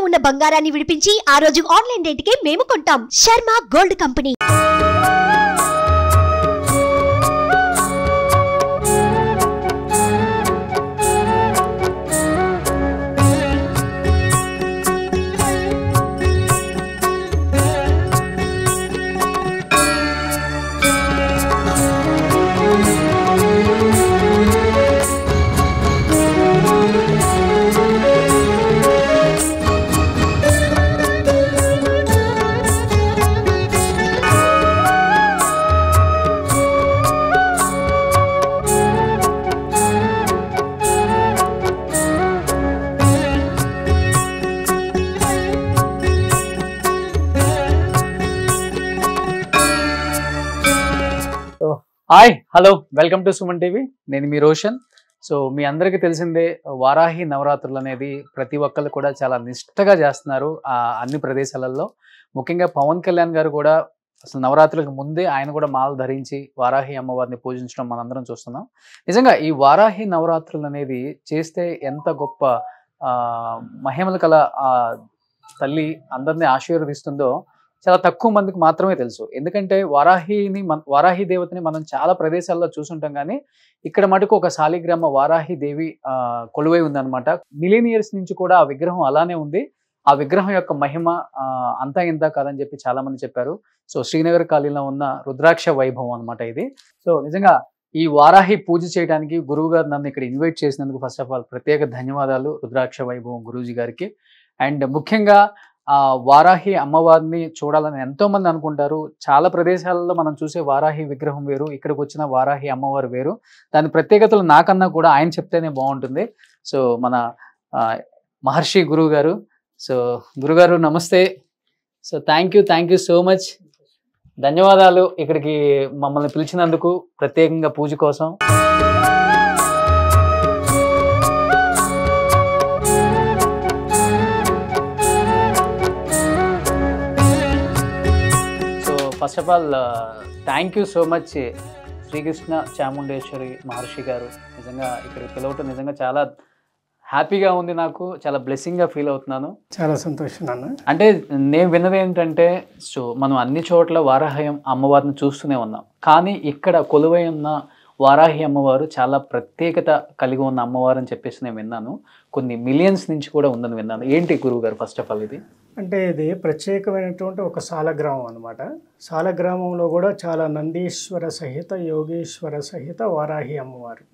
ఉన్న బంగారాన్ని విడిపించి ఆ రోజు ఆన్లైన్ రేటుకే మేము కొంటాం. Sharma gold company. Hi hello welcome to Suman TV. నేను మీ రోషన్. సో మీ అందరికీ తెలిసిందే వారాహి నవరాత్రులు అనేది ప్రతి ఒక్కళ్ళు కూడా చాలా నిష్ఠగా చేస్తున్నారు అన్ని ప్రదేశాలలో. ముఖ్యంగా పవన్ కళ్యాణ్ గారు కూడా అసలు నవరాత్రులకు ముందే ఆయన కూడా మాల ధరించి వారాహి అమ్మవారిని పూజించడం మనందరం చూస్తున్నాం. నిజంగా ఈ వారాహి నవరాత్రులు అనేది చేస్తే ఎంత గొప్ప మహిమలు కల తల్లి అందరినీ ఆశీర్వదిస్తుందో చాలా తక్కువ మందికి మాత్రమే తెలుసు. ఎందుకంటే వారాహి దేవతని మనం చాలా ప్రదేశాల్లో చూసుంటాం, కానీ ఇక్కడ మటుకు ఒక శాలిగ్రామ వారాహి దేవి కొలువై ఉందన్నమాట. మిలియన్ ఇయర్స్ నుంచి కూడా ఆ విగ్రహం అలానే ఉంది. ఆ విగ్రహం యొక్క మహిమ అంతా ఇంత కాదని చెప్పి చాలా మంది చెప్పారు. సో శ్రీనగర్ కాలనీలో ఉన్న రుద్రాక్ష వైభవం అనమాట ఇది. సో నిజంగా ఈ వారాహి పూజ చేయడానికి గురువు గారు నన్ను ఇక్కడ ఇన్వైట్ చేసినందుకు ఫస్ట్ ఆఫ్ ఆల్ ప్రత్యేక ధన్యవాదాలు గురుద్రాక్ష వైభవం గురూజీ గారికి. అండ్ ముఖ్యంగా వారాహి అమ్మవారిని చూడాలని ఎంతో మంది అనుకుంటారు. చాలా ప్రదేశాలలో మనం చూసే వారాహి విగ్రహం వేరు, ఇక్కడికి వచ్చిన వారాహి అమ్మవారు వేరు. దాని ప్రత్యేకతలు నాకన్నా కూడా ఆయన చెప్తేనే బాగుంటుంది. సో మన మహర్షి గురువు గారు. సో గురుగారు నమస్తే. So thank you so much. ధన్యవాదాలు ఇక్కడికి మమ్మల్ని పిలిచినందుకు ప్రత్యేకంగా పూజ కోసం. First of all thank you so much Srikrishna Chamundeshwari Maharshi గారు. నిజంగా ఇక్కడికి పిలవటం నిజంగా చాలా హ్యాపీగా ఉంది, నాకు చాలా బ్లెస్సింగ్గా ఫీల్ అవుతున్నాను. చాలా సంతోషం అన్న. అంటే నేను విన్నది ఏంటంటే, సో మనం అన్ని చోట్ల వారాహి అమ్మవారిని చూస్తూనే ఉన్నాం, కానీ ఇక్కడ కొలువై ఉన్న వారాహి అమ్మవారు చాలా ప్రత్యేకత కలిగి ఉన్న అమ్మవారు అని చెప్పేసి నేను విన్నాను. కొన్ని మిలియన్స్ నుంచి కూడా ఉందని విన్నాను. ఏంటి గురువు గారు ఫస్ట్ ఆఫ్ ఆల్ ఇది? అంటే ఇది ప్రత్యేకమైనటువంటి ఒక సాలగ్రామం అనమాట. సాలగ్రామంలో కూడా చాలా నందీశ్వర సహిత యోగేశ్వర సహిత వారాహి అమ్మవారు,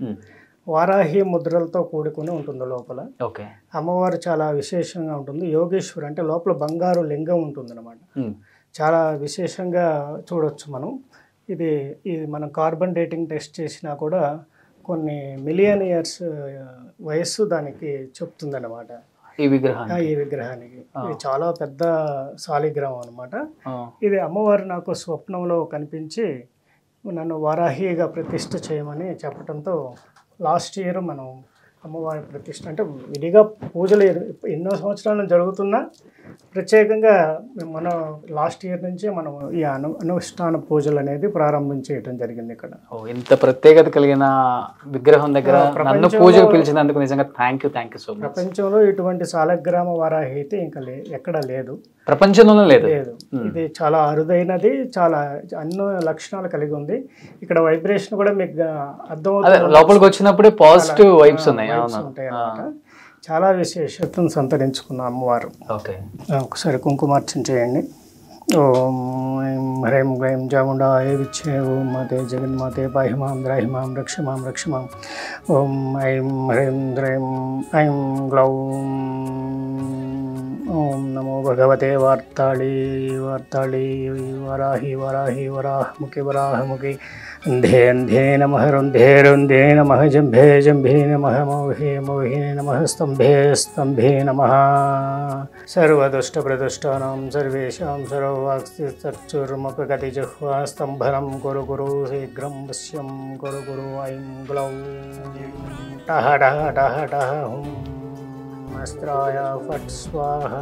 వారాహి ముద్రలతో కూడుకుని ఉంటుంది లోపల. ఓకే. అమ్మవారు చాలా విశేషంగా ఉంటుంది. యోగేశ్వర అంటే లోపల బంగారు లింగం ఉంటుంది అనమాట. చాలా విశేషంగా చూడొచ్చు మనం. ఇది మనం కార్బన్ డేటింగ్ టెస్ట్ చేసినా కూడా కొన్ని మిలియన్ ఇయర్స్ వయస్సు దానికి చెప్తుందన్నమాట ఈ విగ్రహానికి. ఇది చాలా పెద్ద శాలిగ్రామం అనమాట. ఇది అమ్మవారు నాకు స్వప్నంలో కనిపించి నన్ను వారాహిగా ప్రతిష్ఠ చేయమని చెప్పడంతో లాస్ట్ ఇయర్ మనం అమ్మవారి ప్రతిష్ఠ అంటే విడిగా పూజలు ఎన్నో సంవత్సరాలు జరుగుతున్నా ప్రత్యేకంగా మనం లాస్ట్ ఇయర్ నుంచే మనం ఈ అనుష్ఠాన పూజలు అనేది ప్రారంభించేయడం జరిగింది ఇక్కడ. ఇంత ప్రత్యేకత కలిగిన విగ్రహం దగ్గర నన్ను పూజకు పిలిచినందుకు నిజంగా థ్యాంక్ యూ సో మచ్. ప్రపంచంలో ఇటువంటి శాలగ్రామ వారాహి అయితే ఇంకా ఎక్కడ లేదు, ప్రపంచంలో లేదు. ఇది చాలా అరుదైనది, చాలా అన్నో లక్షణాలు కలిగి ఉంది. ఇక్కడ వైబ్రేషన్ కూడా మీకు అర్థమవుతుంది, లోపలికి వచ్చినప్పుడే పాజిటివ్ వైబ్స్ ఉంటాయి అన్నమాట. చాలా విశేషతను సంతరించుకున్న అమ్మవారు. ఓకే, ఒకసారి కుంకుమార్చన చేయండి. ఓం హ్రైం గ్రైం చాముండాయ విచ్చే ఓం మాతే జగన్మాతే పాహి మాం ద్రాహి మాం రక్ష మాం ఓం ఐం హ్రైం ద్రైం ఐం గ్లౌం ఓం నమో భగవతే వార్తాళి వరాహముఖి అంధే నమః రుంధే నమః జంభే నమః మౌహే నమః స్తంభే నమః. సర్వదుష్టప్రదుష్టానాం సర్వేషాం సర్వవాక్స్థితర్చుర్మపగతి జిహ్వా స్తంభనం కురు శీఘ్రం వశ్యం కురు ఐం గ్లౌం టహ టహ టహ టహ హుం అస్త్రాయ ఫట్ స్వాహ.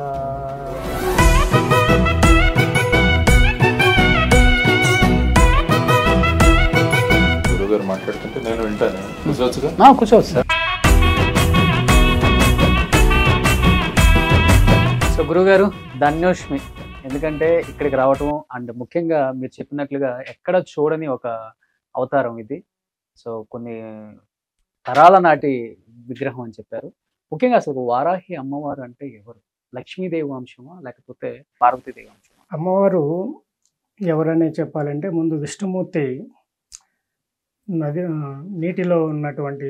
గురుగారు మాట్లాడుతుంటే నేను వింటాను. కూర్చోవచ్చు సార్. సో గురుగారు ధన్యోష్మి, ఎందుకంటే ఇక్కడికి రావటం అండ్ ముఖ్యంగా మీరు చెప్పినట్లుగా ఎక్కడ చూడని ఒక అవతారం ఇది. సో కొన్ని తరాల నాటి విగ్రహం అని చెప్పారు. ముఖ్యంగా అసలు వారాహి అమ్మవారు అంటే ఎవరు? లక్ష్మీదేవి వంశమా లేకపోతే పార్వతీదేవి వంశమా? అమ్మవారు ఎవరనే చెప్పాలంటే ముందు విష్ణుమూర్తి నీటిలో ఉన్నటువంటి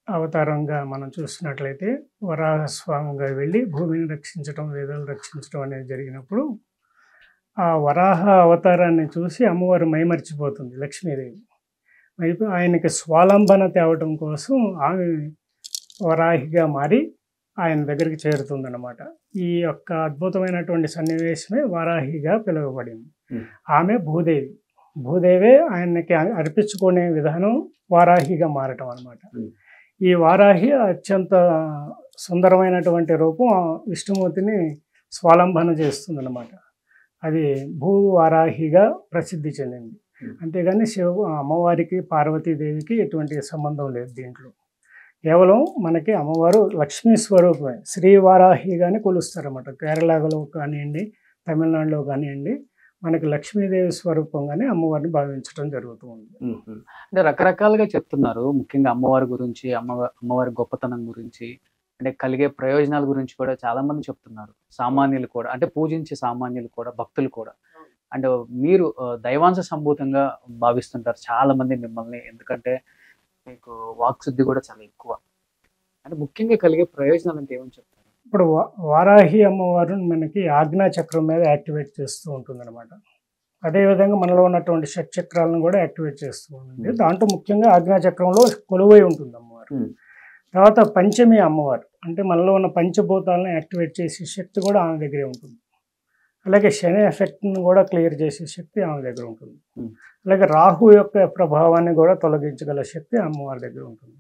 అవతారంగా మనం చూసినట్లయితే వరాహస్వామిగా వెళ్ళి భూమిని రక్షించడం, వేదాలు రక్షించడం అనేది జరిగినప్పుడు ఆ వరాహ అవతారాన్ని చూసి అమ్మవారు మైమర్చిపోతుంది లక్ష్మీదేవి. ఆయనకి స్వాలంబన తేవటం కోసం ఆమె వరాహిగా మారి ఆయన దగ్గరికి చేరుతుందన్నమాట. ఈ యొక్క అద్భుతమైనటువంటి సన్నివేశమే వారాహిగా పిలువబడింది. ఆమె భూదేవి. భూదేవే ఆయనకి అర్పించుకునే విధానం వారాహిగా మారటం అన్నమాట. ఈ వారాహి అత్యంత సుందరమైనటువంటి రూపం విష్ణుమూర్తిని స్వాలంబన చేస్తుందన్నమాట. అది భూ వారాహిగా ప్రసిద్ధి చెందింది. అంతేగాని అమ్మవారికి పార్వతీదేవికి ఎటువంటి సంబంధం లేదు దీంట్లో. కేవలం మనకి అమ్మవారు లక్ష్మీ స్వరూపమే. శ్రీ వారాహిగానే కొలుస్తారన్నమాట. కేరళలో కానివ్వండి, తమిళనాడులో కానివ్వండి, మనకి లక్ష్మీదేవి స్వరూపంగానే అమ్మవారిని భావించడం జరుగుతుంది. అంటే రకరకాలుగా చెప్తున్నారు, ముఖ్యంగా అమ్మవారి గురించి, అమ్మవారి గొప్పతనం గురించి, అంటే కలిగే ప్రయోజనాల గురించి కూడా చాలా మంది చెప్తున్నారు. సామాన్యులు కూడా, అంటే పూజించే సామాన్యులు కూడా, భక్తులు కూడా. అంటే మీరు దైవాంశ సంభూతంగా భావిస్తుంటారు చాలా మంది మిమ్మల్ని, ఎందుకంటే మీకు వాక్శుద్ధి కూడా చాలా ఎక్కువ. అంటే ముఖ్యంగా కలిగే ప్రయోజనాలు అంటే ఏమని చెప్తారు? ఇప్పుడు వారాహి అమ్మవారు మనకి ఆజ్ఞా చక్రం మీద యాక్టివేట్ చేస్తూ ఉంటుంది అనమాట. అదేవిధంగా మనలో ఉన్నటువంటి షట్చక్రాలను కూడా యాక్టివేట్ చేస్తూ ఉంటుంది. దాంట్లో ముఖ్యంగా ఆజ్ఞా చక్రంలో కొలువై ఉంటుంది అమ్మవారు. తర్వాత పంచమి అమ్మవారు, అంటే మనలో ఉన్న పంచభూతాలను యాక్టివేట్ చేసే శక్తి కూడా ఆమె దగ్గరే ఉంటుంది. అలాగే శని ఎఫెక్ట్ను కూడా క్లియర్ చేసే శక్తి ఆమె దగ్గర ఉంటుంది. అలాగే రాహు యొక్క ప్రభావాన్ని కూడా తొలగించగల శక్తి అమ్మవారి దగ్గర ఉంటుంది.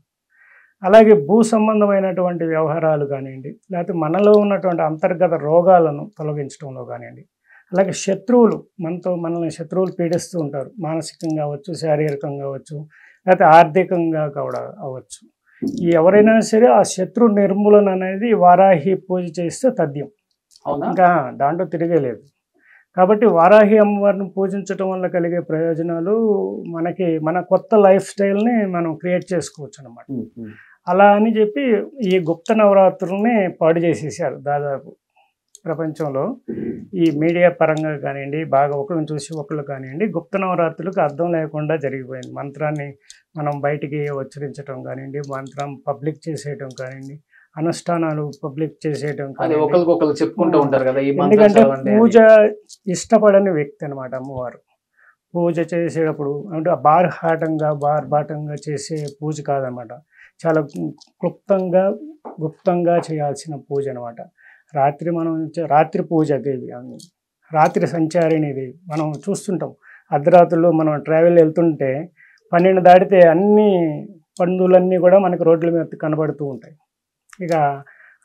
అలాగే భూ సంబంధమైనటువంటి వ్యవహారాలు కానివ్వండి, లేకపోతే మనలో ఉన్నటువంటి అంతర్గత రోగాలను తొలగించడంలో కానివ్వండి, అలాగే శత్రువులు మనల్ని శత్రువులు పీడిస్తూ ఉంటారు, మానసికంగా అవ్వచ్చు, శారీరకంగా అవ్వచ్చు, లేకపోతే ఆర్థికంగా కూడా అవ్వచ్చు. ఎవరైనా సరే ఆ శత్రు నిర్మూలన అనేది వారాహి పూజ చేస్తే తథ్యం. ఇంకా దాంట్లో తిరిగేలేదు. కాబట్టి వారాహి అమ్మవారిని పూజించడం వల్ల కలిగే ప్రయోజనాలు మన కొత్త లైఫ్ స్టైల్ని మనం క్రియేట్ చేసుకోవచ్చు అన్నమాట. అలా అని చెప్పి ఈ గుప్త నవరాత్రుల్ని పాడు చేసేసారు దాదాపు ప్రపంచంలో. ఈ మీడియా పరంగా కానివ్వండి, బాగా ఒకళ్ళని చూసి ఒకళ్ళు కానివ్వండి, గుప్త నవరాత్రులకు అర్థం లేకుండా జరిగిపోయింది. మంత్రాన్ని మనం బయటికి ఉచ్చరించడం కానివ్వండి, మంత్రం పబ్లిక్ చేసేయటం కానివ్వండి, అనుష్ఠానాలు పబ్లిక్ చేసేయటం చెప్పుకుంటూ ఉంటారు కదా. ఎందుకంటే పూజ ఇష్టపడని వ్యక్తి అనమాట అమ్మవారు. పూజ చేసేటప్పుడు అంటే బార్బాటంగా చేసే పూజ కాదనమాట. చాలా క్లుప్తంగా గుప్తంగా చేయాల్సిన పూజ అనమాట. రాత్రి పూజ దేవి, రాత్రి సంచారిణి దేవి. మనం చూస్తుంటాం అర్ధరాత్రుల్లో మనం ట్రావెల్ వెళ్తుంటే 12 దాటితే అన్ని పండులన్నీ కూడా మనకి రోడ్ల మీద కనబడుతూ ఉంటాయి. ఇక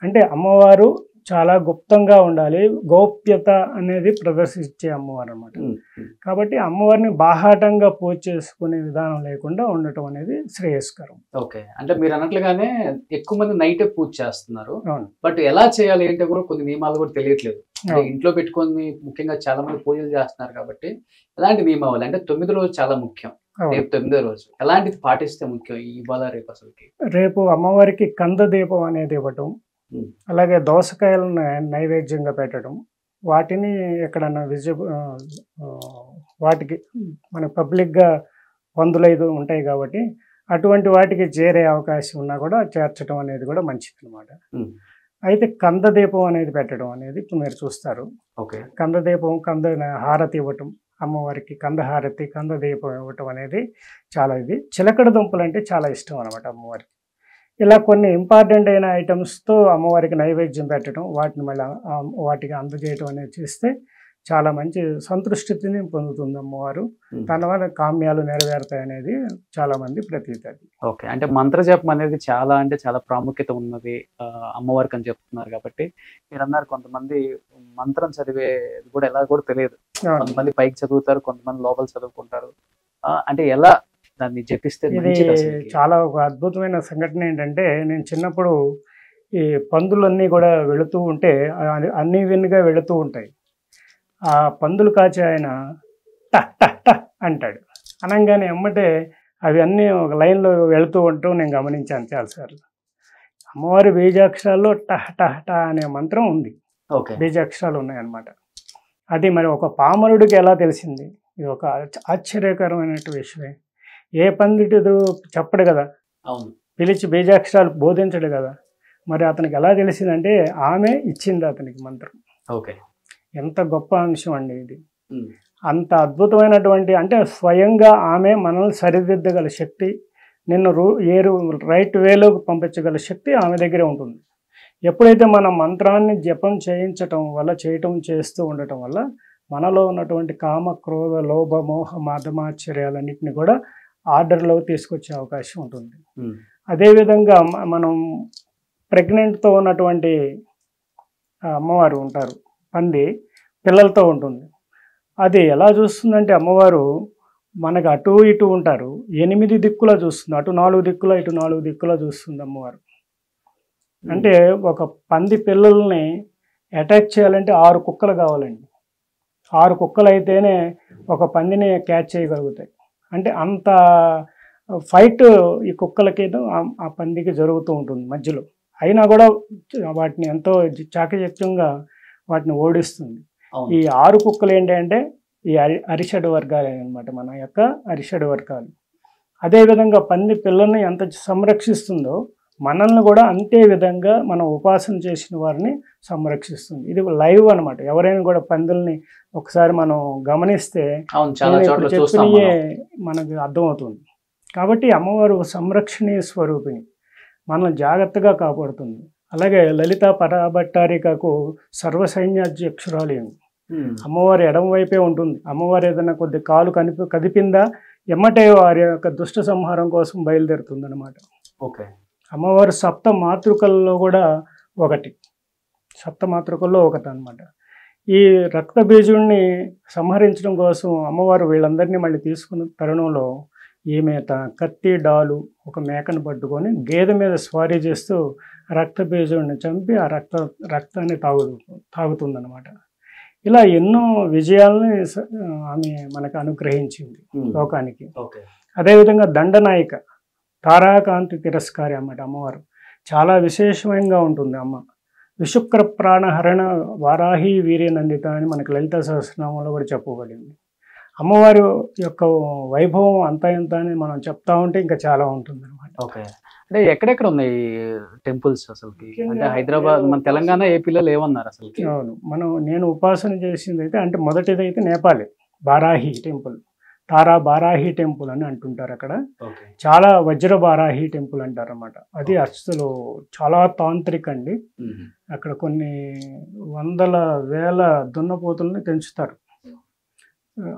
అంటే అమ్మవారు చాలా గుప్తంగా ఉండాలి, గోప్యత అనేది ప్రదర్శించే అమ్మవారు అనమాట. కాబట్టి అమ్మవారిని బాహాటంగా పూజ చేసుకునే విధానం లేకుండా ఉండటం అనేది శ్రేయస్కరం. ఓకే, అంటే మీరు అన్నట్లుగానే ఎక్కువ మంది నైటే పూజ చేస్తున్నారు. బట్ ఎలా చేయాలి అంటే కూడా కొన్ని నియమాలు కూడా తెలియట్లేదు. ఇంట్లో పెట్టుకొని ముఖ్యంగా చాలా మంది పూజలు చేస్తున్నారు కాబట్టి ఎలాంటి నియమావళి అంటే 9వ రోజు చాలా ముఖ్యం. రేపు 9వ రోజు ఎలాంటిది పాటిస్తే ముఖ్యం ఇవాళ రేపు? అసలుకి రేపు అమ్మవారికి కంద దీపం అనేది ఇవ్వటం, అలాగే దోసకాయలను నైవేద్యంగా పెట్టడం, వాటిని ఎక్కడన్నా వాటికి మన పబ్లిక్గా 105 ఉంటాయి కాబట్టి అటువంటి వాటికి చేరే అవకాశం ఉన్నా కూడా చేర్చడం అనేది కూడా మంచిది అనమాట. అయితే కంద దీపం అనేది పెట్టడం అనేది ఇప్పుడు మీరు చూస్తారు. కంద దీపం, కంద హారతి ఇవ్వటం, అమ్మవారికి కంద హారతి, కంద దీపం ఇవ్వటం అనేది చాలా ఇది. చిలకడ దుంపలు అంటే చాలా ఇష్టం అనమాట అమ్మవారికి. ఇలా కొన్ని ఇంపార్టెంట్ అయిన ఐటమ్స్తో అమ్మవారికి నైవేద్యం పెట్టడం, వాటికి అందజేయటం అనేది చేస్తే చాలా మంచి సంతృష్టిని పొందుతుంది అమ్మవారు. దానివల్ల కామ్యాలు నెరవేరుతాయి అనేది చాలా మంది ప్రతీతి. ఓకే, అంటే మంత్రజపం అనేది చాలా చాలా ప్రాముఖ్యత ఉన్నది అమ్మవారికి అని చెప్తున్నారు కాబట్టి మీరు అన్నారు కొంతమంది మంత్రం చదివే కూడా ఎలా కూడా తెలియదు. కొంతమంది పైకి చదువుతారు, కొంతమంది లోపల చదువుకుంటారు. అంటే ఎలా దాన్ని జపిస్తే ఇది చాలా ఒక అద్భుతమైన సంఘటన ఏంటంటే, నేను చిన్నప్పుడు ఈ పందులన్నీ కూడా వెళుతూ ఉంటే అన్ని విన్గా వెళుతూ ఉంటాయి. ఆ పందులు కాచే ఆయన టహ్ టహ్ టహ్ అంటాడు. అనగానే ఎమ్మటే అవి అన్నీ ఒక లైన్లో వెళుతూ ఉంటూ నేను గమనించాను చాలాసార్లు. అమ్మవారి బీజాక్షరాల్లో టహ్ టహ్ టహ్ అనే మంత్రం ఉంది. బీజాక్షరాలు ఉన్నాయన్నమాట. అది మరి ఒక పామరుడికి ఎలా తెలిసింది? ఇది ఒక ఆశ్చర్యకరమైన విషయమే. ఏ పండితుడు చెప్పడు కదా, పిలిచి బీజాక్షరాలు బోధించడు కదా, మరి అతనికి ఎలా తెలిసిందంటే ఆమె ఇచ్చింది అతనికి మంత్రం. ఎంత గొప్ప అంశం అండి ఇది. అంత అద్భుతమైనటువంటి, అంటే స్వయంగా ఆమె మనల్ని సరిదిద్దగల శక్తి, నిన్ను రైట్ వేలోకి పంపించగల శక్తి ఆమె దగ్గరే ఉంటుంది. ఎప్పుడైతే మనం మంత్రాన్ని జపం చేస్తూ ఉండటం వల్ల మనలో ఉన్నటువంటి కామ, క్రోధ, లోభ, మోహ, మాధమాశ్చర్యాలన్నింటినీ కూడా ఆర్డర్లో తీసుకొచ్చే అవకాశం ఉంటుంది. అదేవిధంగా మనం ప్రెగ్నెంట్తో ఉన్నటువంటి అమ్మవారు ఉంటారు, పంది పిల్లలతో ఉంటుంది. అది ఎలా చూస్తుందంటే అమ్మవారు మనకు అటు ఇటు ఉంటారు, 8 దిక్కులా చూస్తుంది. అటు 4 దిక్కులా, ఇటు 4 దిక్కులా చూస్తుంది అమ్మవారు. అంటే ఒక పంది పిల్లల్ని అటాక్ చేయాలంటే 6 కుక్కలు కావాలండి. 6 కుక్కలు అయితేనే ఒక పందిని క్యాచ్ చేయగలుగుతాయి. అంటే అంత ఫైట్ ఈ కుక్కలకి ఆ పందికి జరుగుతూ ఉంటుంది మధ్యలో. అయినా కూడా వాటిని ఎంతో చాకచక్యంగా వాటిని ఓడిస్తుంది. ఈ 6 కుక్కలు ఏంటంటే ఈ అరిషడ్ వర్గాలు అనమాట, మన యొక్క అరిషడ్ వర్గాలు. అదేవిధంగా పంది పిల్లల్ని ఎంత సంరక్షిస్తుందో మనల్ని కూడా అంతే విధంగా మనం ఉపాసన చేసిన వారిని సంరక్షిస్తుంది. ఇది లైవ్ అనమాట. ఎవరైనా కూడా పందుల్ని ఒకసారి మనం గమనిస్తే చెప్పినయే మనకు అర్థమవుతుంది. కాబట్టి అమ్మవారు సంరక్షణీయ స్వరూపిణి, మనల్ని జాగ్రత్తగా కాపాడుతుంది. అలాగే లలిత పరాభట్టారికకు సర్వసైన్యాధ్యక్షురాలు. అమ్మవారి ఎడమ వైపే ఉంటుంది. అమ్మవారు ఏదైనా కొద్ది కాలు కదిపిందా ఎమ్మటే వారి యొక్క దుష్ట సంహారం కోసం బయలుదేరుతుంది అనమాట. అమ్మవారు సప్త మాతృకల్లో కూడా ఒకటి, అనమాట. ఈ రక్త బీజుడిని సంహరించడం కోసం అమ్మవారు వీళ్ళందరినీ మళ్ళీ తీసుకున్న తరుణంలో ఈమె కత్తి, డాలు, ఒక మేకను పట్టుకొని గేదె మీద స్వారీ చేస్తూ రక్త బీజుడిని చంపి ఆ రక్తాన్ని తాగుతుందన్నమాట. ఇలా ఎన్నో విజయాలని ఆమె మనకు అనుగ్రహించింది లోకానికి. అదేవిధంగా దండనాయిక, తారాకాంతి తిరస్కారి అన్నమాట అమ్మవారు. చాలా విశేషంగా ఉంటుంది అమ్మ. విశుక్ర ప్రాణహరణ వారాహి వీర్యనందిత అని మనకు లలిత సహస్రనామంలో కూడా చెప్పబడింది. అమ్మవారి యొక్క వైభవం అంతా ఇంత అని మనం చెప్తా ఉంటే ఇంకా చాలా ఉంటుంది అనమాట. అంటే ఎక్కడెక్కడ ఉన్నాయి టెంపుల్స్ అసలుకి? అంటే హైదరాబాద్, మన తెలంగాణ, ఏపీలో లేవన్నారు అసలు. అవును, నేను ఉపాసన చేసింది అయితే, అంటే మొదటిదైతే నేపాలే బారాహి టెంపుల్, తారా బారాహి టెంపుల్ అని అంటుంటారు. అక్కడ చాలా వజ్ర బారాహి టెంపుల్ అంటారు అన్నమాట. అది అసలు చాలా తాంత్రిక అండి. అక్కడ కొన్ని వందల వేల దున్నపోతుల్ని పెంచుతారు,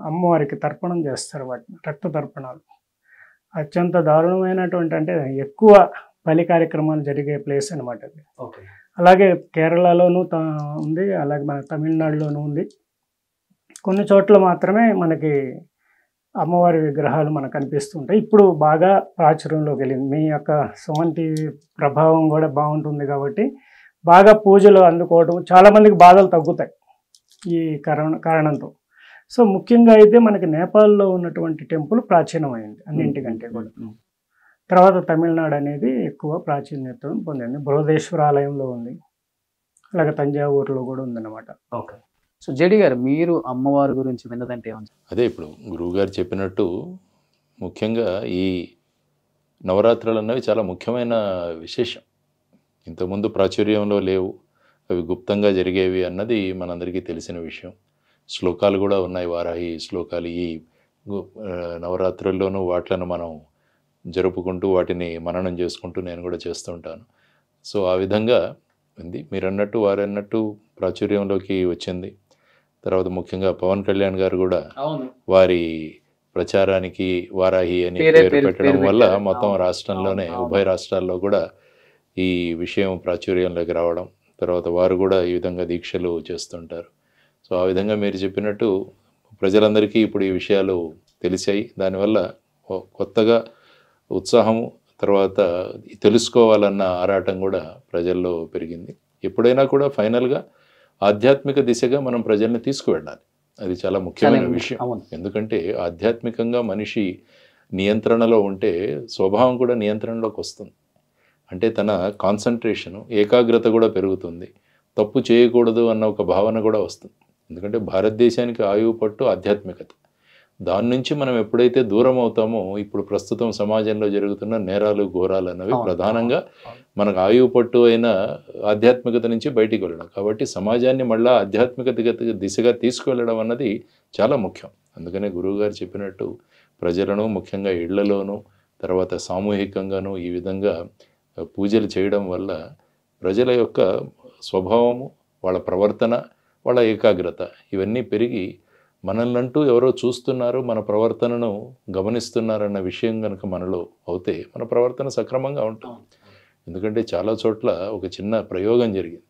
అమ్మవారికి తర్పణం చేస్తారు, వాటిని రక్త తర్పణాలు. అత్యంత దారుణమైనటువంటి, అంటే ఎక్కువ బలి కార్యక్రమాలు జరిగే ప్లేస్ అనమాట అది. అలాగే కేరళలోనూ ఉంది, అలాగే మన తమిళనాడులోనూ ఉంది. కొన్ని చోట్ల మాత్రమే మనకి అమ్మవారి విగ్రహాలు మనకు కనిపిస్తుంటాయి. ఇప్పుడు బాగా ప్రాచుర్యంలోకి వెళ్ళింది. మీ యొక్క సుమన్ టీవీ ప్రభావం కూడా బాగుంటుంది కాబట్టి బాగా పూజలు అందుకోవడం, చాలామందికి బాధలు తగ్గుతాయి ఈ కారణంతో. సో ముఖ్యంగా అయితే మనకి నేపాల్లో ఉన్నటువంటి టెంపుల్ ప్రాచీనమైంది అన్నింటికంటే కూడా. తర్వాత తమిళనాడు అనేది ఎక్కువ ప్రాచీన్యత పొందింది. బృహదేశ్వర ఆలయంలో ఉంది, అలాగే తంజావూరులో కూడా ఉందన్నమాట. ఓకే. సో జేడి గారు, మీరు అమ్మవారి గురించి విన్నదంటే ఏమన్నా? అదే ఇప్పుడు గురువు గారు చెప్పినట్టు ముఖ్యంగా ఈ నవరాత్రులు అన్నవి చాలా ముఖ్యమైన విశేషం. ఇంతకుముందు ప్రాచుర్యంలో లేవు, అవి గుప్తంగా జరిగేవి అన్నది మనందరికీ తెలిసిన విషయం. శ్లోకాలు కూడా ఉన్నాయి, వారాహి శ్లోకాలు. ఈ నవరాత్రుల్లోనూ వాటిలను మనం జరుపుకుంటూ వాటిని మననం చేసుకుంటూ నేను కూడా చేస్తుంటాను. సో ఆ విధంగా ఉంది. మీరు అన్నట్టు వారు అన్నట్టు ప్రాచుర్యంలోకి వచ్చింది. తర్వాత ముఖ్యంగా పవన్ కళ్యాణ్ గారు కూడా వారి ప్రచారానికి వారాహి అని పేరు పెట్టడం వల్ల మొత్తం రాష్ట్రంలోనే, ఉభయ రాష్ట్రాల్లో కూడా ఈ విషయం ప్రాచుర్యంలోకి రావడం, తర్వాత వారు కూడా ఈ విధంగా దీక్షలు చేస్తుంటారు. సో ఆ విధంగా మీరు చెప్పినట్టు ప్రజలందరికీ ఇప్పుడు ఈ విషయాలు తెలిసాయి. దానివల్ల కొత్తగా ఉత్సాహము, తర్వాత తెలుసుకోవాలన్న ఆరాటం కూడా ప్రజల్లో పెరిగింది. ఎప్పుడైనా కూడా ఫైనల్గా ఆధ్యాత్మిక దిశగా మనం ప్రజల్ని తీసుకువెళ్ళాలి. అది చాలా ముఖ్యమైన విషయం. ఎందుకంటే ఆధ్యాత్మికంగా మనిషి నియంత్రణలో ఉంటే స్వభావం కూడా నియంత్రణలోకి వస్తుంది. అంటే తన కాన్సన్ట్రేషను, ఏకాగ్రత కూడా పెరుగుతుంది. తప్పు చేయకూడదు అన్న ఒక భావన కూడా వస్తుంది. ఎందుకంటే భారతదేశానికి ఆయువు పట్టు ఆధ్యాత్మికత. దాని నుంచి మనం ఎప్పుడైతే దూరం అవుతామో, ఇప్పుడు ప్రస్తుతం సమాజంలో జరుగుతున్న నేరాలు ఘోరాలు అన్నవి ప్రధానంగా మనకు ఆయువు పట్టు అయిన ఆధ్యాత్మికత నుంచి బయటికి వెళ్ళడం. కాబట్టి సమాజాన్ని మళ్ళీ ఆధ్యాత్మికత దిశగా తీసుకువెళ్ళడం అన్నది చాలా ముఖ్యం. అందుకనే గురువుగారు చెప్పినట్టు ప్రజలను ముఖ్యంగా ఇళ్లలోనూ తర్వాత సామూహికంగానూ ఈ విధంగా పూజలు చేయడం వల్ల ప్రజల యొక్క స్వభావము, వాళ్ళ ప్రవర్తన, వాళ్ళ ఏకాగ్రత ఇవన్నీ పెరిగి మనల్నంటూ ఎవరో చూస్తున్నారు, మన ప్రవర్తనను గమనిస్తున్నారన్న విషయం కనుక మనలో అవుతే మన ప్రవర్తన సక్రమంగా ఉంటుంది. ఎందుకంటే చాలా చోట్ల ఒక చిన్న ప్రయోగం జరిగింది.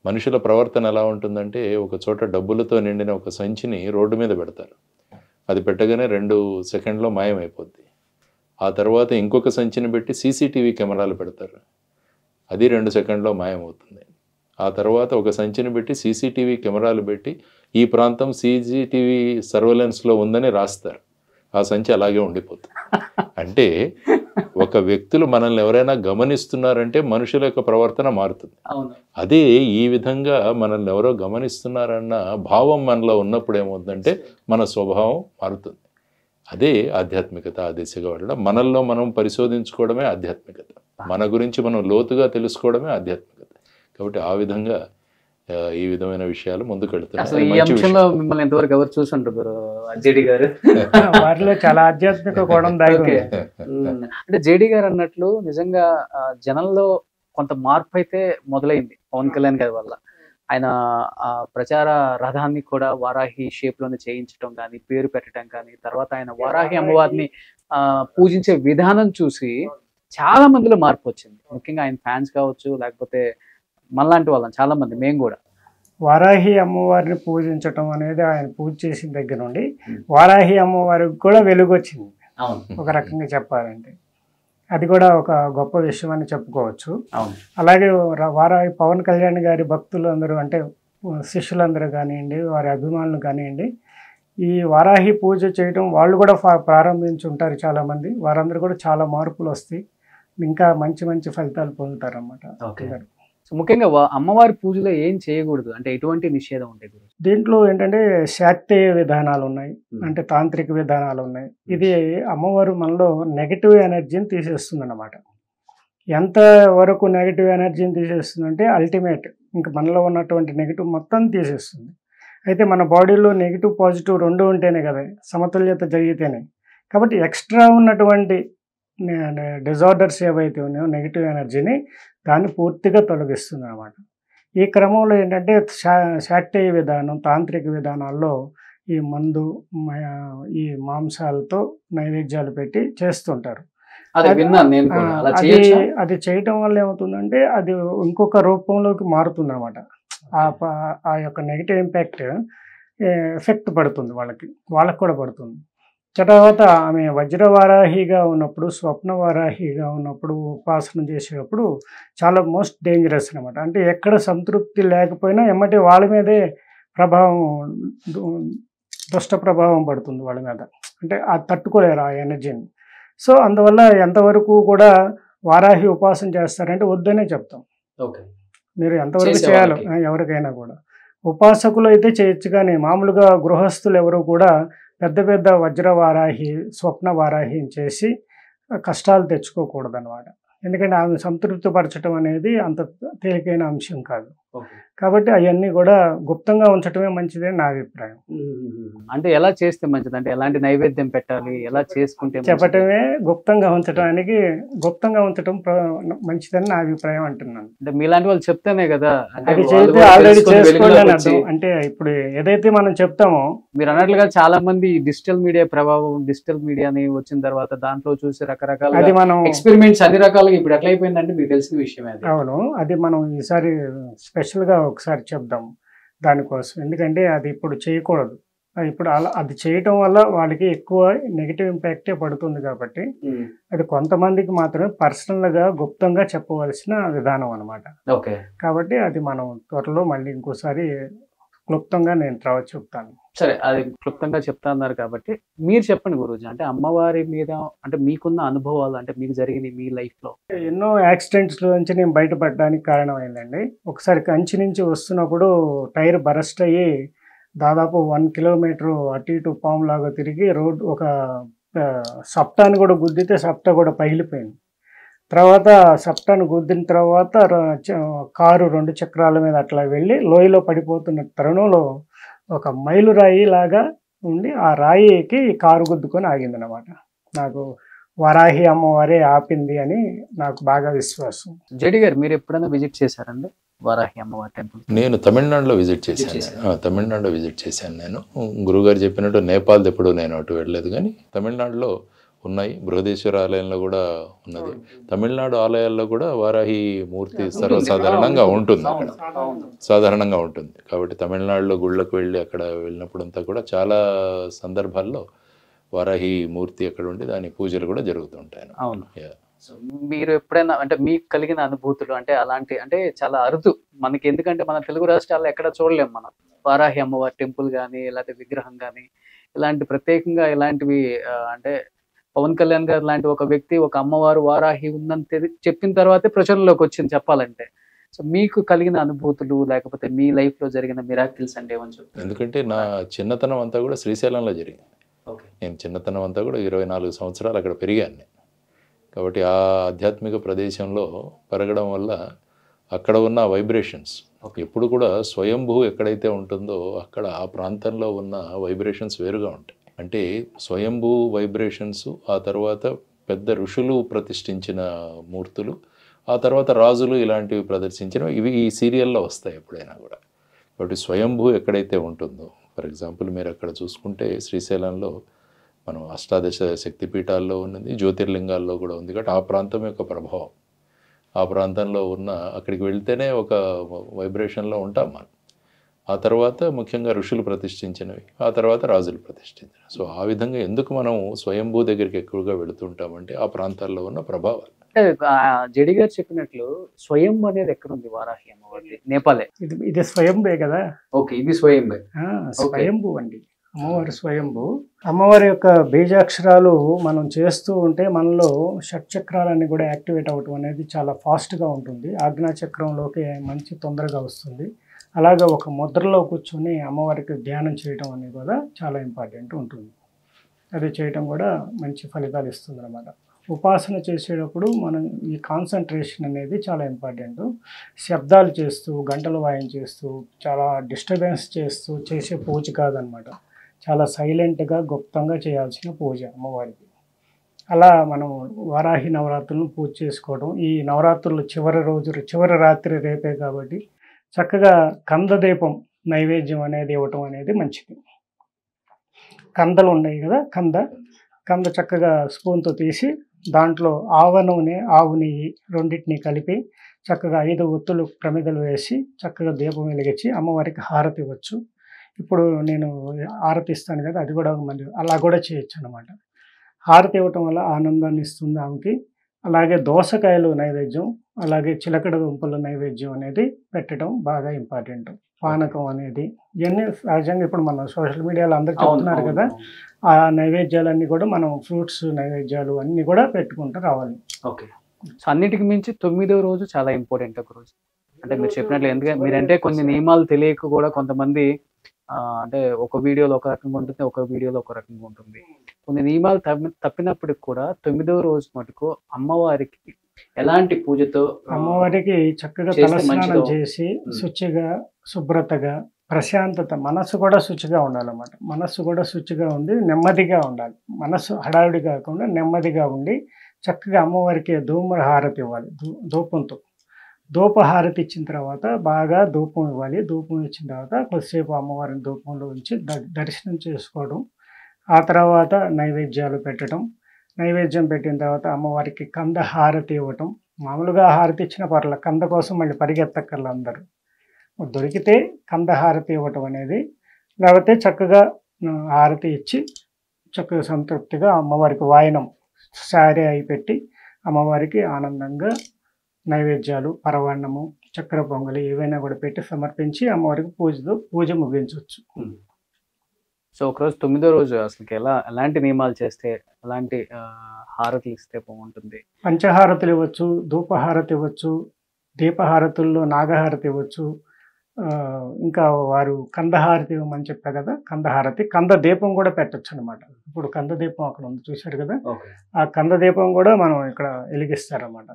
మనుషుల ప్రవర్తన ఎలా ఉంటుందంటే, ఒక చోట డబ్బులతో నిండిన ఒక సంచిని రోడ్డు మీద పెడతారు. అది పెట్టగానే 2 సెకండ్లో మాయమైపోద్ది. ఆ తర్వాత ఇంకొక సంచిని పెట్టి సీసీటీవీ కెమెరాలు పెడతారు. అది 2 సెకండ్లో మాయమవుతుంది. ఆ తర్వాత ఒక సంచిని పెట్టి సీసీటీవీ కెమెరాలు పెట్టి ఈ ప్రాంతం సీసీటీవీ సర్వేలెన్స్లో ఉందని రాస్తారు. ఆ సంచి అలాగే ఉండిపోతుంది. అంటే ఒక వ్యక్తులు మనల్ని ఎవరైనా గమనిస్తున్నారంటే మనుషుల యొక్క ప్రవర్తన మారుతుంది. అదే ఈ విధంగా మనల్ని ఎవరో గమనిస్తున్నారన్న భావం మనలో ఉన్నప్పుడు ఏమవుతుందంటే మన స్వభావం మారుతుంది. అదే ఆధ్యాత్మికత. ఆ దిశగా వెళ్ళడం, మనల్లో మనం పరిశోధించుకోవడమే ఆధ్యాత్మికత. మన గురించి మనం లోతుగా తెలుసుకోవడమే ఆధ్యాత్మికత. కాబట్టి ఆ విధంగా ఈ విధమైన విషయాలు ముందుకు వెళ్తున్నాయి. ఈ అంశంలో మిమ్మల్ని ఎంతవరకు ఎవరు చూసుంటారు జేడి గారు? వారిలో చాలా ఆధ్యాత్మిక కోణం దాగి. అంటే జేడి గారు అన్నట్లు నిజంగా జనంలో కొంత మార్పు అయితే మొదలైంది పవన్ కళ్యాణ్ గారి వల్ల. ఆయన ప్రచార రథాన్ని కూడా వారాహి షేప్ లోనే చేయించడం కానీ, పేరు పెట్టడం కానీ, తర్వాత ఆయన వారాహి అమ్మవారిని పూజించే విధానం చూసి చాలా మందిలో మార్పు వచ్చింది. ముఖ్యంగా ఆయన ఫ్యాన్స్ కావచ్చు, లేకపోతే మనలాంటి వాళ్ళం చాలా మంది, మేము కూడా. వారాహి అమ్మవారిని పూజించటం అనేది ఆయన పూజ చేసిన దగ్గర నుండి వారాహి అమ్మవారికి కూడా వెలుగు వచ్చింది ఒక రకంగా చెప్పాలంటే. అది కూడా ఒక గొప్ప విషయం అని చెప్పుకోవచ్చు. అలాగే వారాహి పవన్ కళ్యాణ్ గారి భక్తులు అందరూ, అంటే శిష్యులందరూ కానివ్వండి, వారి అభిమానులు కానివ్వండి, ఈ వారాహి పూజ చేయడం వాళ్ళు కూడా ప్రారంభించి ఉంటారు చాలామంది. వారందరూ కూడా చాలా మార్పులు వస్తాయి, ఇంకా మంచి మంచి ఫలితాలు పొందుతారు అన్నమాట. ముఖ్యంగా అమ్మవారి పూజలో ఏం చేయకూడదు అంటే ఎటువంటి నిషేధం ఉంటాయి? దీంట్లో ఏంటంటే శాక్తేయ విధానాలు ఉన్నాయి, అంటే తాంత్రిక విధానాలు ఉన్నాయి. ఇది అమ్మవారు మనలో నెగిటివ్ ఎనర్జీని తీసేస్తుంది అన్నమాట. ఎంత వరకు నెగిటివ్ ఎనర్జీని తీసేస్తుందంటే అల్టిమేట్ ఇంకా మనలో ఉన్నటువంటి నెగిటివ్ మొత్తం తీసేస్తుంది. అయితే మన బాడీలో నెగిటివ్ పాజిటివ్ రెండు ఉంటేనే కదా సమతుల్యత జరిగితేనే. కాబట్టి ఎక్స్ట్రా ఉన్నటువంటి డిజార్డర్స్ ఏవైతే ఉన్నాయో నెగిటివ్ ఎనర్జీని దాన్ని పూర్తిగా తొలగిస్తుంది అన్నమాట. ఈ క్రమంలో ఏంటంటే శాక్తేయ విధానం, తాంత్రిక విధానాల్లో ఈ మందు, ఈ మాంసాలతో నైవేద్యాలు పెట్టి చేస్తుంటారు. అది చేయటం వల్ల ఏమవుతుందంటే అది ఇంకొక రూపంలోకి మారుతుంది అనమాట. ఆ యొక్క నెగిటివ్ ఇంపాక్ట్ ఎఫెక్ట్ పడుతుంది వాళ్ళకి కూడా పడుతుంది. తర్వాత ఆమె వజ్రవారాహిగా ఉన్నప్పుడు, స్వప్నవారాహిగా ఉన్నప్పుడు, ఉపాసన చేసేటప్పుడు చాలా మోస్ట్ డేంజరస్ అనమాట. అంటే ఎక్కడ సంతృప్తి లేకపోయినా ఎమ్మటి వాళ్ళ మీదే దుష్ట ప్రభావం పడుతుంది వాళ్ళ మీద. అంటే అది తట్టుకోలేరు ఆ ఎనర్జీని. సో అందువల్ల ఎంతవరకు కూడా వారాహి ఉపాసన చేస్తారంటే వద్దనే చెప్తాం. మీరు ఎంతవరకు చేయాలో ఎవరికైనా కూడా. ఉపాసకులు అయితే చేయొచ్చు, కానీ మామూలుగా గృహస్థులు ఎవరు కూడా పెద్ద పెద్ద వజ్రవారాహి, స్వప్న వారాహిని చేసి కష్టాలు తెచ్చుకోకూడదు అన్నమాట. ఎందుకంటే ఆమె సంతృప్తి పరచడం అనేది అంత తేలికైన అంశం కాదు. కాబట్టి అవన్నీ కూడా గుప్తంగా ఉంచడమే మంచిదని నా అభిప్రాయం. అంటే ఎలా చేస్తే మంచిది, అంటే ఎలాంటి నైవేద్యం పెట్టాలి, ఎలా చేసుకుంటే చెప్పటమే గుప్తంగా ఉంచడం మంచిదని నా అభిప్రాయం అంటున్నాను. అంటే మీలాంటి వాళ్ళు చెప్తేనే కదా అది చేస్తే ఆల్రెడీ చేసుకోండి అని అర్థం. అంటే ఇప్పుడు ఏదైతే మనం చెప్తామో, మీరు అన్నట్లుగా చాలా మంది డిజిటల్ మీడియా ప్రభావం, డిజిటల్ మీడియాని వచ్చిన తర్వాత దాంట్లో చూసి రకరకాల అది మనం ఎక్స్పెరిమెంట్స్ అన్ని రకాలుగా ఇప్పుడు ఎట్లా అయిపోయిందంటే మీకు తెలిసిన విషయమే. అవును, అది మనం ఈసారి స్పెషల్గా ఒకసారి చెప్దాం దానికోసం. ఎందుకంటే అది ఇప్పుడు చేయకూడదు, ఇప్పుడు అలా అది చేయటం వల్ల వాళ్ళకి ఎక్కువ నెగిటివ్ ఇంపాక్టే పడుతుంది కాబట్టి అది కొంతమందికి మాత్రమే పర్సనల్గా గుప్తంగా చెప్పవలసిన విధానం అనమాట. ఓకే. కాబట్టి అది మనం త్వరలో మళ్ళీ ఇంకోసారి క్లుప్తంగా నేను చెప్తాను. సరే, అది క్లుప్తంగా చెప్తా అన్నారు కాబట్టి మీరు చెప్పండి గురూజీ, అంటే అమ్మవారి మీద అంటే మీకున్న అనుభవాలు, అంటే మీకు జరిగిన మీ లైఫ్లో ఎన్నో యాక్సిడెంట్స్ నుంచి నేను బయటపడడానికి కారణమైందండి. ఒకసారి కంచి నుంచి వస్తున్నప్పుడు టైర్ బరస్ట్ అయ్యి దాదాపు 1 కిలోమీటర్ అటు ఇటు పాములాగా తిరిగి రోడ్ ఒక సప్టాన్ని కూడా గుద్దితే సప్టా కూడా పగిలిపోయింది. తర్వాత సప్టాను గుద్దిన తర్వాత కారు 2 చక్రాల మీద అట్లా వెళ్ళి లోయలో పడిపోతున్న తరుణంలో ఒక మైలురాయి లాగా ఉండి ఆ రాయికి కారు గుద్దుకొని ఆగిందనమాట. నాకు వరాహి అమ్మవారే ఆపింది అని నాకు బాగా విశ్వాసం. జేడి గారు, మీరు ఎప్పుడైనా విజిట్ చేశారండి వరాహి అమ్మవారి టెంపుల్? నేను తమిళనాడులో విజిట్ చేశాను. తమిళనాడులో విజిట్ చేశాను నేను. గురుగారు చెప్పినట్టు నేపాల్ ఎప్పుడు నేను అటు వెళ్ళలేదు, కానీ తమిళనాడులో ఉన్నాయి. బృహదేశ్వర ఆలయంలో కూడా ఉన్నది. తమిళనాడు ఆలయాల్లో కూడా వారాహి మూర్తి సర్వసాధారణంగా ఉంటుంది, అక్కడ సాధారణంగా ఉంటుంది. కాబట్టి తమిళనాడులో గుళ్ళకు వెళ్ళి అక్కడ వెళ్ళినప్పుడంతా కూడా చాలా సందర్భాల్లో వారాహి మూర్తి అక్కడ ఉండి దాని పూజలు కూడా జరుగుతుంటాయి. అవును. మీరు ఎప్పుడైనా అంటే మీకు కలిగిన అనుభూతులు అంటే అలాంటి అంటే చాలా అరుదు మనకి, ఎందుకంటే మన తెలుగు రాష్ట్రాల్లో ఎక్కడ చూడలేము మనం వారాహి అమ్మవారి టెంపుల్ కానీ లేకపోతే విగ్రహం కానీ ఇలాంటి ప్రత్యేకంగా ఇలాంటివి. అంటే పవన్ కళ్యాణ్ గారు లాంటి ఒక వ్యక్తి ఒక అమ్మవారు వారాహి ఉందని చెప్పిన తర్వాతే ప్రచురణలోకి వచ్చింది చెప్పాలంటే. సో మీకు కలిగిన అనుభూతులు లేకపోతే మీ లైఫ్ లో జరిగిన మిరాకిల్స్ అంటే ఏమని చెప్తారు? ఎందుకంటే నా చిన్నతనం అంతా కూడా శ్రీశైలంలో జరిగింది. నేను చిన్నతనం అంతా కూడా 24 సంవత్సరాలు అక్కడ పెరిగాను. కాబట్టి ఆ ఆధ్యాత్మిక ప్రదేశంలో పెరగడం వల్ల అక్కడ ఉన్న వైబ్రేషన్స్ ఎప్పుడు కూడా స్వయంభూ ఎక్కడైతే ఉంటుందో అక్కడ ఆ ప్రాంతంలో ఉన్న వైబ్రేషన్స్ వేరుగా ఉంటాయి. అంటే స్వయంభూ వైబ్రేషన్స్, ఆ తర్వాత పెద్ద ఋషులు ప్రతిష్ఠించిన మూర్తులు, ఆ తర్వాత రాజులు ఇలాంటివి ప్రదర్శించినవి ఇవి ఈ సీరియల్లో వస్తాయి ఎప్పుడైనా కూడా. కాబట్టి స్వయంభూ ఎక్కడైతే ఉంటుందో, ఫర్ ఎగ్జాంపుల్ మీరు అక్కడ చూసుకుంటే శ్రీశైలంలో మనం అష్టాదశ శక్తిపీఠాల్లో ఉన్నది, జ్యోతిర్లింగాల్లో కూడా ఉంది. కాబట్టి ఆ ప్రాంతం యొక్క ప్రభావం, ఆ ప్రాంతంలో ఉన్న అక్కడికి వెళ్తేనే ఒక వైబ్రేషన్లో ఉంటాం మనం. ఆ తర్వాత ముఖ్యంగా ఋషులు ప్రతిష్ఠించినవి, ఆ తర్వాత రాజులు ప్రతిష్ఠించినవి. సో ఆ విధంగా ఎందుకు మనం స్వయంభూ దగ్గరికి ఎక్కువగా వెళుతుంటామంటే ఆ ప్రాంతాల్లో ఉన్న ప్రభావాలు. జేడి గారు చెప్పినట్లు స్వయం అనేది ఎక్కడ ఉంది వారాహి అమ్మవారి? నేపాలే. ఇది స్వయంభే కదా. ఓకే, ఇది స్వయంభే. స్వయంభూ అండి, అమ్మవారి స్వయంభూ. అమ్మవారి యొక్క బీజాక్షరాలు మనం చేస్తూ ఉంటే మనలో షట్చక్రాలన్నీ కూడా యాక్టివేట్ అవ్వటం అనేది చాలా ఫాస్ట్గా ఉంటుంది. ఆజ్ఞాచక్రంలోకి మంచి తొందరగా వస్తుంది. అలాగే ఒక ముద్రలో కూర్చొని అమ్మవారికి ధ్యానం చేయటం అనేది కూడా చాలా ఇంపార్టెంట్ ఉంటుంది. అది చేయటం కూడా మంచి ఫలితాలు ఇస్తుంది అన్నమాట. ఉపాసన చేసేటప్పుడు మనం ఈ కాన్సన్ట్రేషన్ అనేది చాలా ఇంపార్టెంట్. శబ్దాలు చేస్తూ గంటలు వాయించేస్తూ చాలా డిస్టర్బెన్స్ చేస్తూ చేసే పూజ కాదనమాట. చాలా సైలెంట్గా గుప్తంగా చేయాల్సిన పూజ అమ్మవారికి. అలా మనం వారాహి నవరాత్రులను పూజ చేసుకోవడం. ఈ నవరాత్రులు చివరి రాత్రి రేపే కాబట్టి చక్కగా కందదీపం నైవేద్యం అనేది ఇవ్వటం అనేది మంచిది. కందలు ఉన్నాయి కదా, కంద చక్కగా స్పూన్తో తీసి దాంట్లో ఆవ నూనె, ఆవు నెయ్యి రెండింటిని కలిపి చక్కగా 5 ఒత్తులు ప్రమిదలు వేసి చక్కగా దీపం వెలిగించి అమ్మవారికి హారతి ఇవ్వచ్చు. ఇప్పుడు నేను హారతి ఇస్తాను కదా, అది కూడా మళ్ళీ అలా కూడా చేయొచ్చు అన్నమాట. హారతి ఇవ్వటం వల్ల ఆనందాన్ని ఇస్తుంది ఆమెకి. అలాగే దోసకాయలు నైవేద్యం, అలాగే చిలకడ దుంపల నైవేద్యం అనేది పెట్టడం బాగా ఇంపార్టెంట్. పానకం అనేది ఇవన్నీ సహజంగా ఇప్పుడు మన సోషల్ మీడియాలో అందరూ చెప్తున్నారు కదా, ఆ నైవేద్యాలన్నీ కూడా మనం ఫ్రూట్స్ నైవేద్యాలు అన్నీ కూడా పెట్టుకుంటూ రావాలి. ఓకే. సో అన్నిటికి మించి 9వ రోజు చాలా ఇంపార్టెంట్ ఒక రోజు. అంటే మీరు చెప్పినట్లు, ఎందుకంటే మీరంటే కొన్ని నియమాలు తెలియక కూడా కొంతమంది అంటే ఒక వీడియోలో ఒక రకంగా ఉంటుంది, ఒక వీడియోలో ఒక రకంగా ఉంటుంది. కొన్ని నియమాలు తప్పినప్పటికి కూడా 9వ రోజు మటుకు అమ్మవారికి ఎలాంటి పూజతో అమ్మవారికి చక్కగా తలస్నానం చేసి శుచిగా శుభ్రతగా ప్రశాంతత, మనసు కూడా శుచిగా ఉండాలన్నమాట. మనస్సు కూడా శుచిగా ఉండి నెమ్మదిగా ఉండాలి. మనస్సు హడావిడి కాకుండా నెమ్మదిగా ఉండి చక్కగా అమ్మవారికి ధూమ్రహారతి ఇవ్వాలి. ధూపహారతి ఇచ్చిన తర్వాత బాగా ధూపం ఇవ్వాలి. ధూపం ఇచ్చిన తర్వాత కొద్దిసేపు అమ్మవారిని ధూపంలో ఉంచి దర్శనం చేసుకోవడం. ఆ తర్వాత నైవేద్యాలు పెట్టడం. నైవేద్యం పెట్టిన తర్వాత అమ్మవారికి కంద హారతి ఇవ్వటం. మామూలుగా హారతి ఇచ్చిన పర్లేదు, కంద కోసం మళ్ళీ పరిగెత్తక్కర్లు అందరూ. దొరికితే కంద హారతి ఇవ్వటం అనేది, లేకపోతే చక్కగా హారతి ఇచ్చి చక్కగా సంతృప్తిగా అమ్మవారికి వాయనం శారీ అయి పెట్టి అమ్మవారికి ఆనందంగా నైవేద్యాలు, పరవాన్నము, చక్కెర పొంగలి ఏవైనా కూడా పెట్టి సమర్పించి అమ్మవారికి పూజ ముగించవచ్చు. సో ఒకరోజు 9వ రోజు అసలు ఎలాంటి నియమాలు చేస్తే, ఎలాంటి హారతులు ఇస్తే బాగుంటుంది? పంచహారతులు ఇవ్వచ్చు, ధూపహారతి ఇవ్వచ్చు, దీపహారతుల్లో నాగహారతి ఇవ్వచ్చు, ఇంకా వారు కందహారతి ఇవ్వమని చెప్పా కదా, కందహారతి, కంద దీపం కూడా పెట్టచ్చు అనమాట. ఇప్పుడు కంద దీపం అక్కడ ఉంది చూశారు కదా, ఆ కంద దీపం కూడా మనం ఇక్కడ వెలిగిస్తారన్నమాట.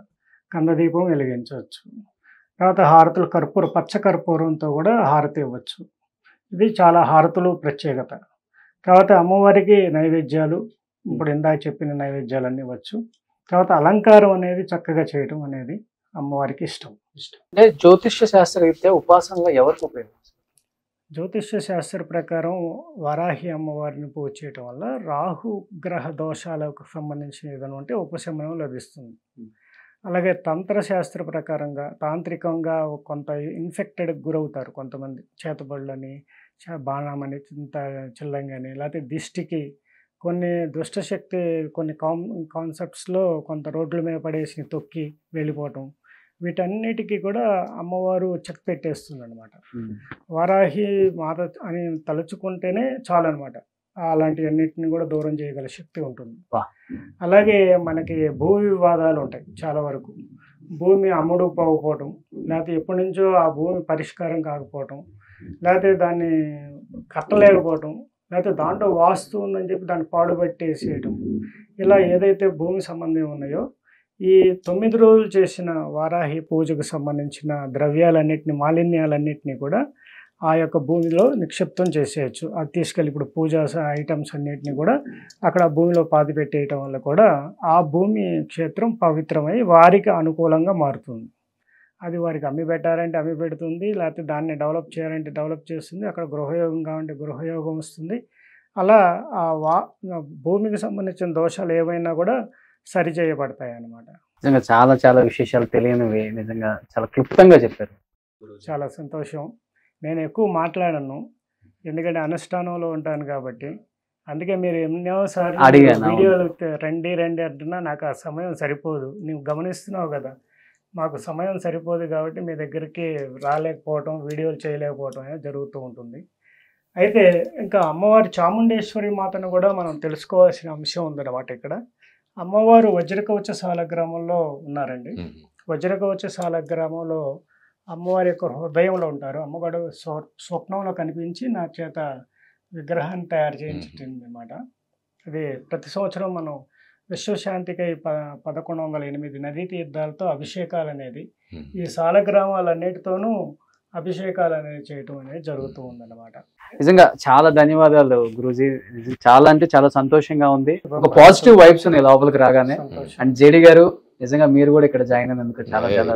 కంద దీపం వెలిగించవచ్చు. తర్వాత హారతులు పచ్చ కర్పూరంతో కూడా హారతి ఇవ్వచ్చు. ఇది చాలా హారతులు ప్రత్యేకత. తర్వాత అమ్మవారికి నైవేద్యాలు, ఇప్పుడు ఇందాక చెప్పిన నైవేద్యాలన్నీ ఇవ్వచ్చు. తర్వాత అలంకారం అనేది చక్కగా చేయడం అనేది అమ్మవారికి ఇష్టం. అంటే జ్యోతిష్య శాస్త్రరీత్యా ఉపాసనలో ఎవరికి ఉపయోగిస్తారు? జ్యోతిష్య శాస్త్ర ప్రకారం వారాహి అమ్మవారిని పూజ చేయటం వల్ల రాహు గ్రహ దోషాలకు సంబంధించిన ఏదైనా ఉంటే ఉపశమనం లభిస్తుంది. అలాగే తంత్రశాస్త్ర ప్రకారంగా తాంత్రికంగా కొంత ఇన్ఫెక్టెడ్కి గురవుతారు కొంతమంది. చేతబడులని, బాణమని, చిల్లంగని, లేకపోతే దిష్టికి, కొన్ని దుష్టశక్తి కొన్ని కాన్సెప్ట్స్లో కొంత రోడ్ల మీద పడేసి తొక్కి వెళ్ళిపోవటం, వీటన్నిటికీ కూడా అమ్మవారు చెక్ పెట్టేస్తుంది అనమాట. వారాహి మాత అని తలుచుకుంటేనే చాలు అనమాట. అలాంటివన్నిటిని కూడా దూరం చేయగల శక్తి ఉంటుంది. అలాగే మనకి భూ వివాదాలు ఉంటాయి చాలా వరకు. భూమి అమ్ముడు పోకపోవటం, లేకపోతే ఎప్పటి నుంచో ఆ భూమి పరిష్కారం కాకపోవటం, లేకపోతే దాన్ని కట్టలేకపోవటం, లేకపోతే దాంట్లో వాస్తు ఉందని చెప్పి దాన్ని పాడుబట్టేసేయటం, ఇలా ఏదైతే భూమి సంబంధం ఉన్నాయో ఈ 9 రోజులు చేసిన వారాహి పూజకు సంబంధించిన ద్రవ్యాలన్నింటినీ, మాలిన్యాలన్నింటినీ కూడా ఆ యొక్క భూమిలో నిక్షిప్తం చేసేయచ్చు. అది తీసుకెళ్ళి ఇప్పుడు పూజా ఐటమ్స్ అన్నిటిని కూడా అక్కడ భూమిలో పాతి పెట్టేయటం వల్ల కూడా ఆ భూమి క్షేత్రం పవిత్రమై వారికి అనుకూలంగా మారుతుంది. అది వారికి అమ్మి పెట్టారంటే అమ్మి పెడుతుంది, లేకపోతే దాన్ని డెవలప్ చేయాలంటే డెవలప్ చేస్తుంది, అక్కడ గృహయోగం కావాలంటే గృహయోగం వస్తుంది. అలా ఆ భూమికి సంబంధించిన దోషాలు ఏవైనా కూడా సరిచేయబడతాయి అన్నమాట. నిజంగా చాలా చాలా విశేషాలు తెలియనివి నిజంగా చాలా క్లుప్తంగా చెప్పారు. చాలా సంతోషం. నేను ఎక్కువ మాట్లాడను, ఎందుకంటే అనుష్ఠానంలో ఉంటాను కాబట్టి. అందుకే మీరు ఎన్నోసార్లు వీడియోలు రండి అంటున్నా నాకు ఆ సమయం సరిపోదు. నువ్వు గమనిస్తున్నావు కదా, మాకు సమయం సరిపోదు కాబట్టి మీ దగ్గరికి రాలేకపోవటం, వీడియోలు చేయలేకపోవటం అనేది జరుగుతూ ఉంటుంది. అయితే ఇంకా అమ్మవారి చాముండేశ్వరి మాతను కూడా మనం తెలుసుకోవాల్సిన అంశం ఉందన్నమాట. ఇక్కడ అమ్మవారు వజ్రకవచ సాలగ్రామంలో ఉన్నారండి. వజ్రకవచ సాలగ్రామంలో అమ్మవారి యొక్క హృదయంలో ఉంటారు. అమ్మవారు స్వప్నంలో కనిపించి నా చేత విగ్రహాన్ని తయారు చేయించింది అనమాట. అది ప్రతి సంవత్సరం మనం విశ్వశాంతికై 1108 నదీ తీర్థాలతో అభిషేకాలు అనేది ఈ సాలగ్రామాలన్నిటితోనూ అభిషేకాలు అనేది చేయటం అనేది జరుగుతూ ఉందన్నమాట. నిజంగా చాలా ధన్యవాదాలు గురూజీ. చాలా అంటే చాలా సంతోషంగా ఉంది. ఒక పాజిటివ్ వైబ్స్ ఉన్నాయి లోపలికి రాగానే. అండ్ జేడి గారు, నిజంగా మీరు కూడా ఇక్కడ జాయిన్ అయినందుకు చాలా చాలా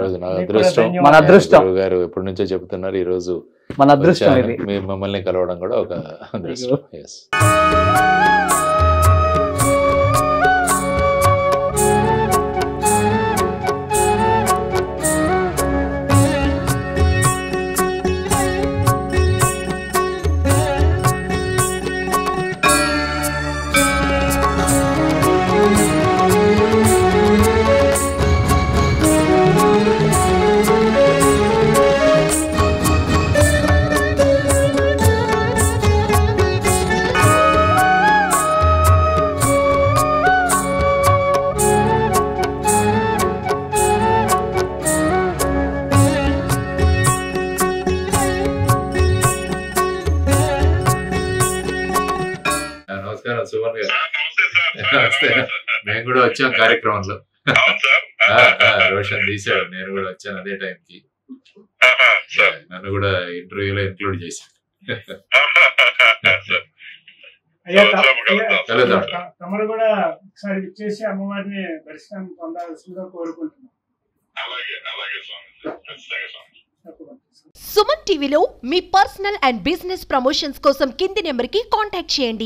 మన అదృష్టం. గారు ఎప్పటి నుంచో చెప్తున్నారు, ఈ రోజు మన అదృష్టం. ఇది మమ్మల్ని కలవడం కూడా ఒక అదృష్టం. సుమన్ గారు మేము కూడా వచ్చాం కార్యక్రమంలో. రోషన్ తీసాడు, నేను కూడా వచ్చాను అదే టైంకి. నన్ను కూడా ఇంటర్వ్యూలో ఇంక్లూడ్ చేశాను. తమరు కూడా ఒకసారి ఇచ్చేసి అమ్మవారిని దర్శనం పొందాల్సిందిగా కోరుకుంటున్నాం. సుమన్ టీవీలో మీ పర్సనల్ అండ్ బిజినెస్ ప్రమోషన్స్ కోసం కింది నెంబర్కి కాంటాక్ట్ చేయండి.